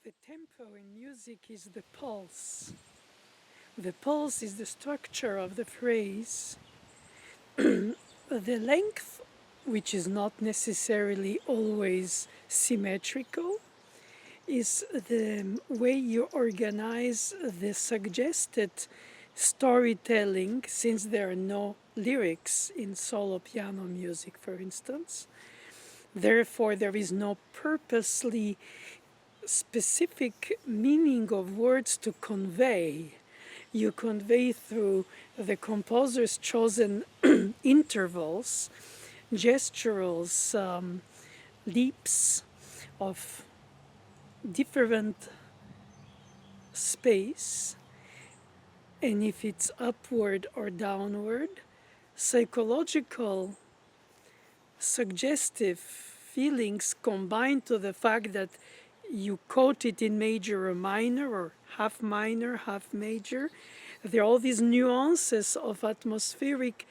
The tempo in music is the pulse. The pulse is the structure of the phrase. The length, which is not necessarily always symmetrical, is the way you organize the suggested storytelling, since there are no lyrics in solo piano music, for instance. Therefore, there is no purposely specific meaning of words to convey. You convey through the composer's chosen intervals, gesturals, leaps of different space, and if it's upward or downward, psychological, suggestive feelings combined to the fact that you quote it in major or minor, or half minor, half major. There are all these nuances of atmospheric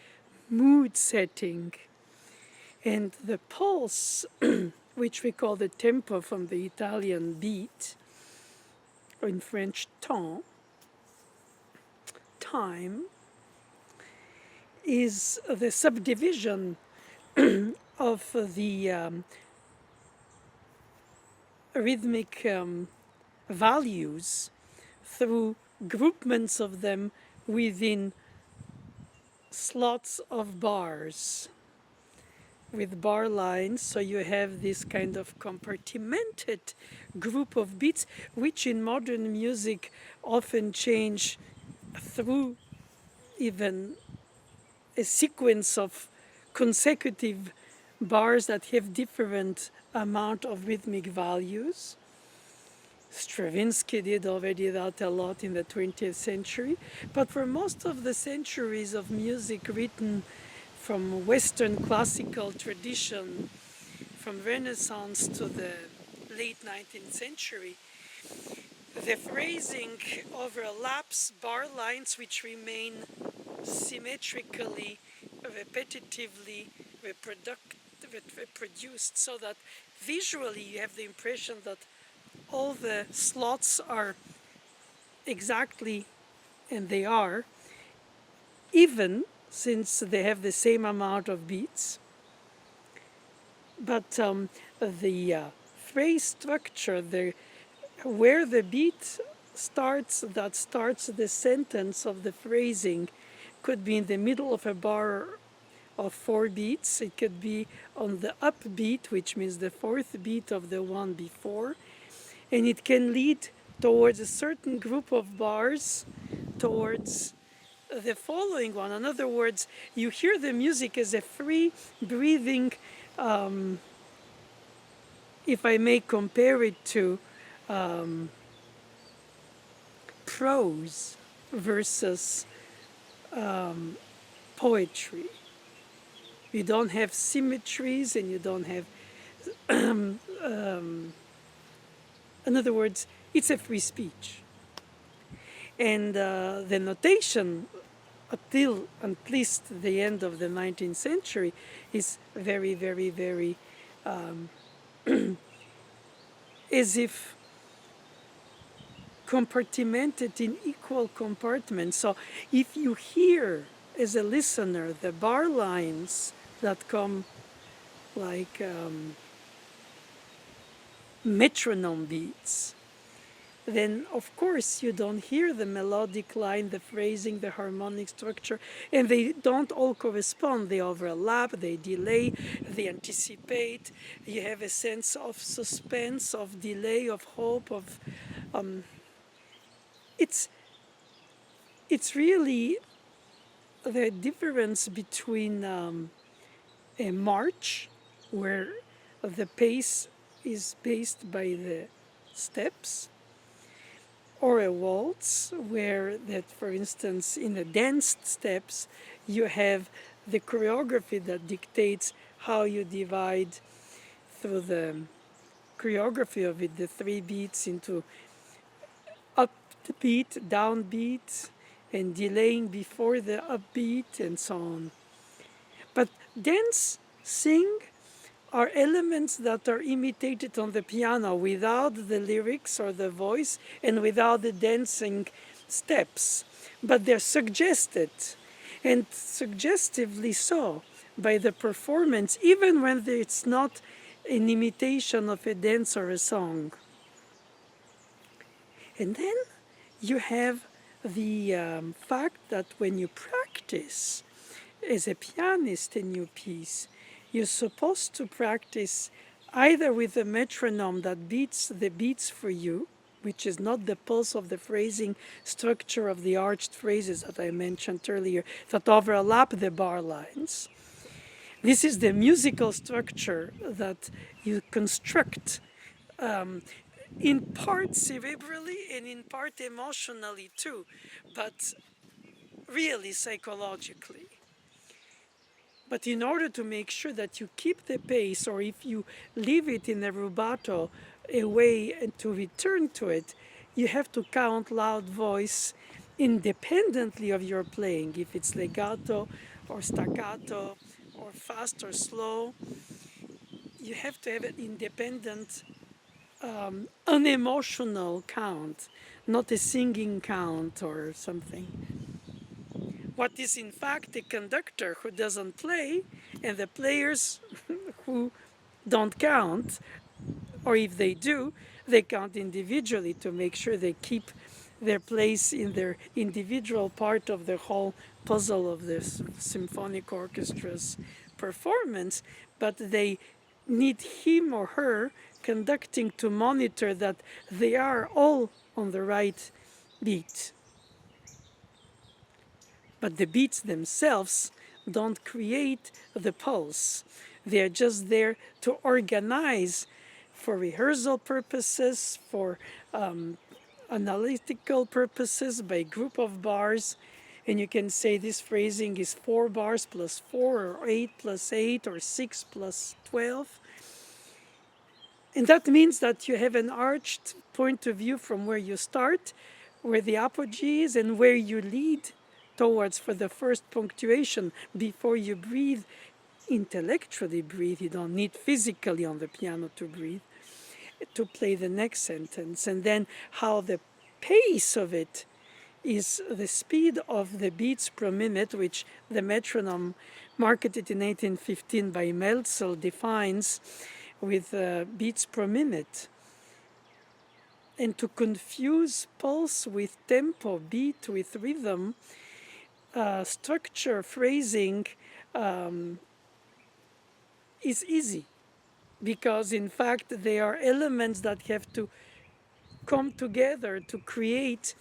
mood setting. And the pulse, which we call the tempo from the Italian beat, or in French temps, time, is the subdivision of the rhythmic values through groupments of them within slots of bars with bar lines. So you have this kind of compartmented group of beats, which in modern music often change through even a sequence of consecutive bars that have different amount of rhythmic values. Stravinsky did already that a lot in the 20th century, but for most of the centuries of music written from Western classical tradition, from Renaissance to the late 19th century, the phrasing overlaps bar lines which remain symmetrically, repetitively reproduced, so that visually you have the impression that all the slots are exactly, and they are, even, since they have the same amount of beats. But the phrase structure, where the beat starts, that starts the sentence of the phrasing, could be in the middle of a bar of 4 beats. It could be on the upbeat, which means the 4th beat of the one before. And it can lead towards a certain group of bars, towards the following one. In other words, you hear the music as a free breathing, if I may compare it to prose versus poetry. You don't have symmetries, and you don't have, in other words, it's a free speech. And the notation, until at least the end of the 19th century, is very, very, very as if compartmented in equal compartments. So if you hear, as a listener, the bar lines that come like metronome beats, then of course you don't hear the melodic line, the phrasing, the harmonic structure, and they don't all correspond. They overlap, they delay, they anticipate. You have a sense of suspense, of delay, of hope, of it's really the difference between a march, where the pace is based by the steps, or a waltz, where that, for instance, in the danced steps, you have the choreography that dictates how you divide through the choreography of it, the 3 beats into upbeat, downbeat, and delaying before the upbeat, and so on. But dance, sing are elements that are imitated on the piano without the lyrics or the voice and without the dancing steps, but they're suggested, and suggestively so, by the performance, even when it's not an imitation of a dance or a song. And then you have the fact that when you practice as a pianist a new piece, you're supposed to practice either with a metronome that beats the beats for you, which is not the pulse of the phrasing structure of the arched phrases that I mentioned earlier that overlap the bar lines. This is the musical structure that you construct in part cerebrally and in part emotionally too, but really psychologically. But in order to make sure that you keep the pace, or if you leave it in a rubato, a way to return to it, you have to count loud voice independently of your playing, if it's legato or staccato or fast or slow. You have to have an independent, unemotional count, not a singing count or something. What is in fact a conductor who doesn't play, and the players who don't count, or if they do, they count individually to make sure they keep their place in their individual part of the whole puzzle of this symphonic orchestra's performance, but they need him or her conducting to monitor that they are all on the right beat. But the beats themselves don't create the pulse. They're just there to organize for rehearsal purposes, for analytical purposes by group of bars. And you can say this phrasing is 4 bars plus 4, or 8 plus 8, or 6 plus 12. And that means that you have an arched point of view from where you start, where the apogee is, and where you lead towards for the first punctuation before you breathe. Intellectually breathe, you don't need physically on the piano to breathe, to play the next sentence. And then how the pace of it is the speed of the beats per minute, which the metronome, marketed in 1815 by Emile, defines with beats per minute. And to confuse pulse with tempo, beat with rhythm, structure, phrasing is easy, because in fact they are elements that have to come together to create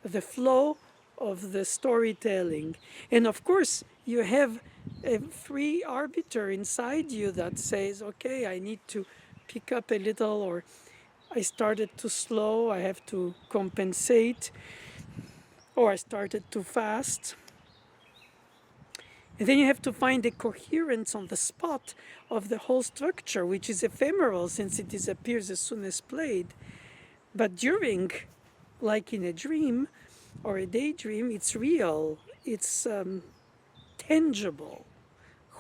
the flow of the storytelling. And of course, you have a free arbiter inside you that says, okay, I need to pick up a little, or I started too slow, I have to compensate, or I started too fast. And then you have to find a coherence on the spot of the whole structure, which is ephemeral since it disappears as soon as played. But during, like in a dream or a daydream, it's real, it's tangible,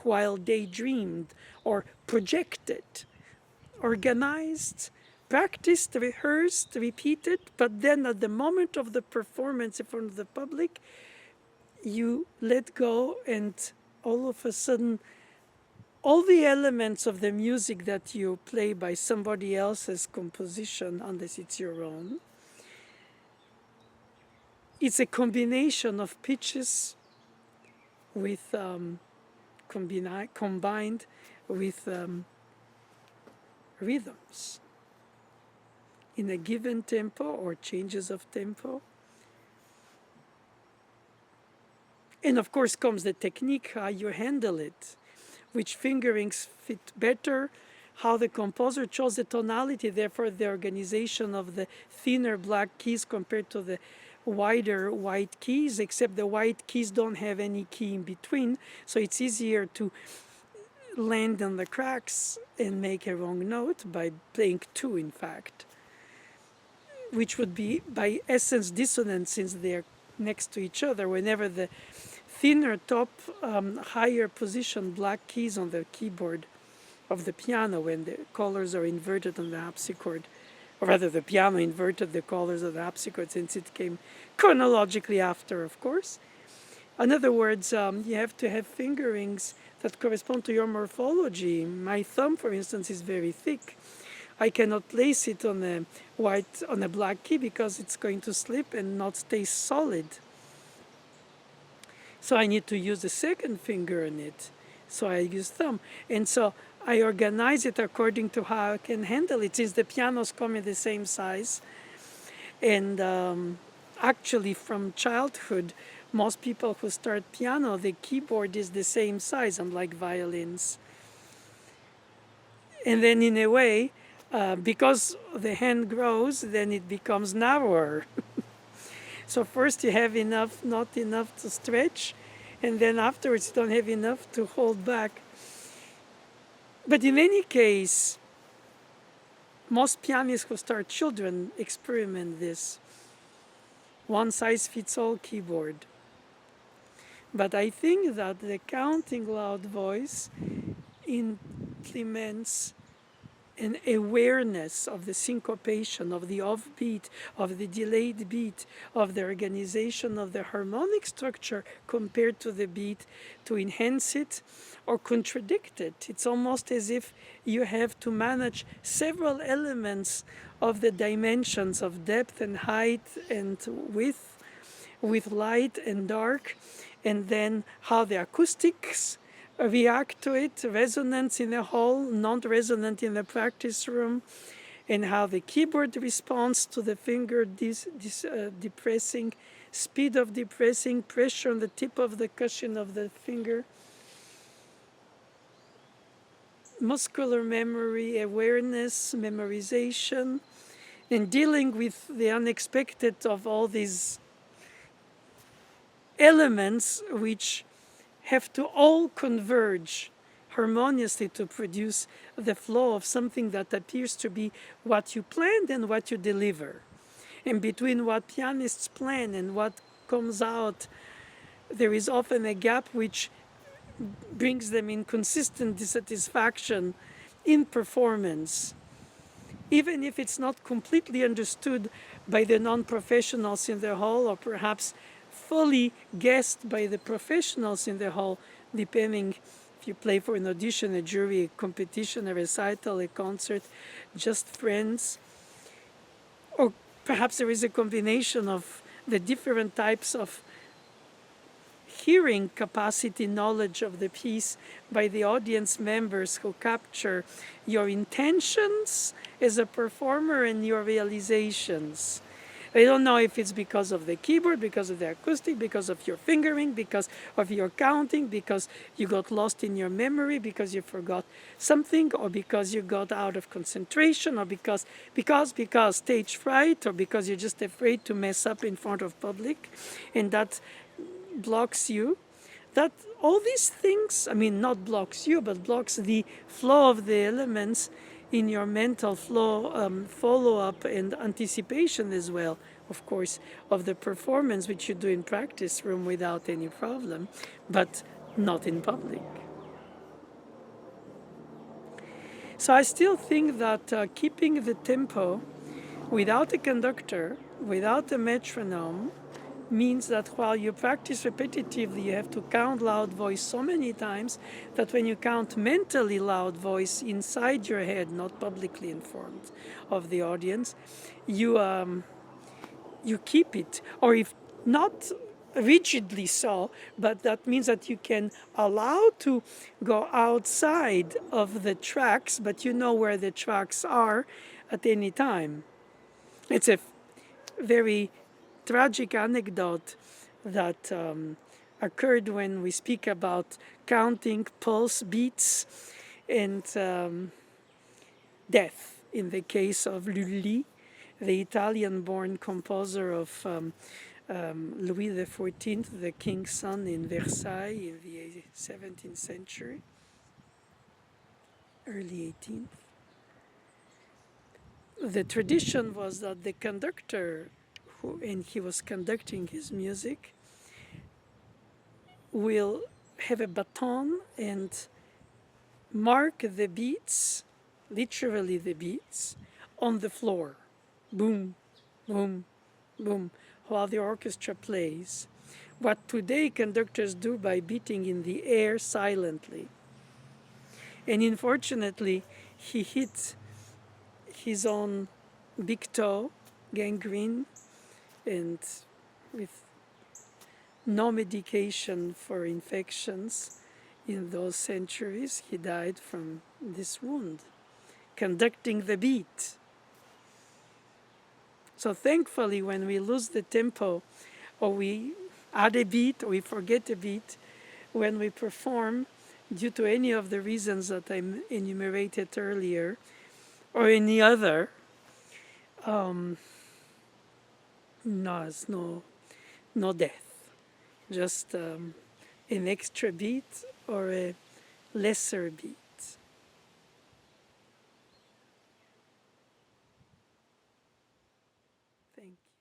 while daydreamed or projected, organized, practiced, rehearsed, repeated, but then at the moment of the performance in front of the public, you let go, and all of a sudden all the elements of the music that you play by somebody else's composition, unless it's your own, it's a combination of pitches with combined with rhythms in a given tempo or changes of tempo. And of course comes the technique, how you handle it, which fingerings fit better, how the composer chose the tonality, therefore the organization of the thinner black keys compared to the wider white keys, except the white keys don't have any key in between, so it's easier to land on the cracks and make a wrong note by playing 2, in fact, which would be by essence dissonant since they're next to each other. Whenever the thinner top, higher position black keys on the keyboard of the piano when the colors are inverted on the harpsichord, or rather the piano inverted the colors of the harpsichord since it came chronologically after, of course. In other words, you have to have fingerings that correspond to your morphology. My thumb, for instance, is very thick. I cannot place it on a black key because it's going to slip and not stay solid. So I need to use the second finger on it. So I use thumb. And so I organize it according to how I can handle it, since the pianos come in the same size. And actually, from childhood, most people who start piano, the keyboard is the same size, unlike violins. And then in a way, because the hand grows, then it becomes narrower. So first you have enough, not enough to stretch, and then afterwards you don't have enough to hold back. But in any case, most pianists who start children experiment this. One size fits all keyboard. But I think that the counting loud voice implements an awareness of the syncopation, of the offbeat, of the delayed beat, of the organization of the harmonic structure compared to the beat, to enhance it or contradict it. It's almost as if you have to manage several elements of the dimensions of depth and height and width, with light and dark, and then how the acoustics react to it, resonance in the hall, non-resonant in the practice room, and how the keyboard responds to the finger depressing, speed of depressing, pressure on the tip of the cushion of the finger, muscular memory, awareness, memorization, and dealing with the unexpected of all these elements which have to all converge harmoniously to produce the flow of something that appears to be what you planned and what you deliver. And between what pianists plan and what comes out, there is often a gap which brings them inconsistent dissatisfaction in performance, even if it's not completely understood by the non-professionals in the hall, or perhaps fully guessed by the professionals in the hall, depending if you play for an audition, a jury, a competition, a recital, a concert, just friends. Or perhaps there is a combination of the different types of hearing capacity, knowledge of the piece by the audience members who capture your intentions as a performer and your realizations. I don't know if it's because of the keyboard, because of the acoustic, because of your fingering, because of your counting, because you got lost in your memory, because you forgot something, or because you got out of concentration, or because stage fright, or because you're just afraid to mess up in front of public, and that blocks you. That all these things, I mean, not blocks you, but blocks the flow of the elements in your mental flow, follow-up and anticipation as well, of course, of the performance which you do in practice room without any problem, but not in public. So I still think that keeping the tempo without a conductor, without a metronome, means that while you practice repetitively, you have to count loud voice so many times that when you count mentally loud voice inside your head, not publicly informed of the audience, you keep it. Or if not rigidly so, but that means that you can allow to go outside of the tracks, but you know where the tracks are at any time. It's a very tragic anecdote that occurred when we speak about counting pulse beats and death in the case of Lully, the Italian-born composer of Louis XIV, the king's son in Versailles in the 17th century, early 18th. The tradition was that the conductor, and he was conducting his music, will have a baton and mark the beats, literally the beats, on the floor. Boom, boom, boom, while the orchestra plays. What today conductors do by beating in the air silently. And unfortunately, he hit his own big toe, gangrene, and with no medication for infections in those centuries, he died from this wound, conducting the beat. So thankfully, when we lose the tempo, or we add a beat, or we forget a beat, when we perform, due to any of the reasons that I enumerated earlier, or any other, no, it's no death, just an extra beat or a lesser beat. Thank you.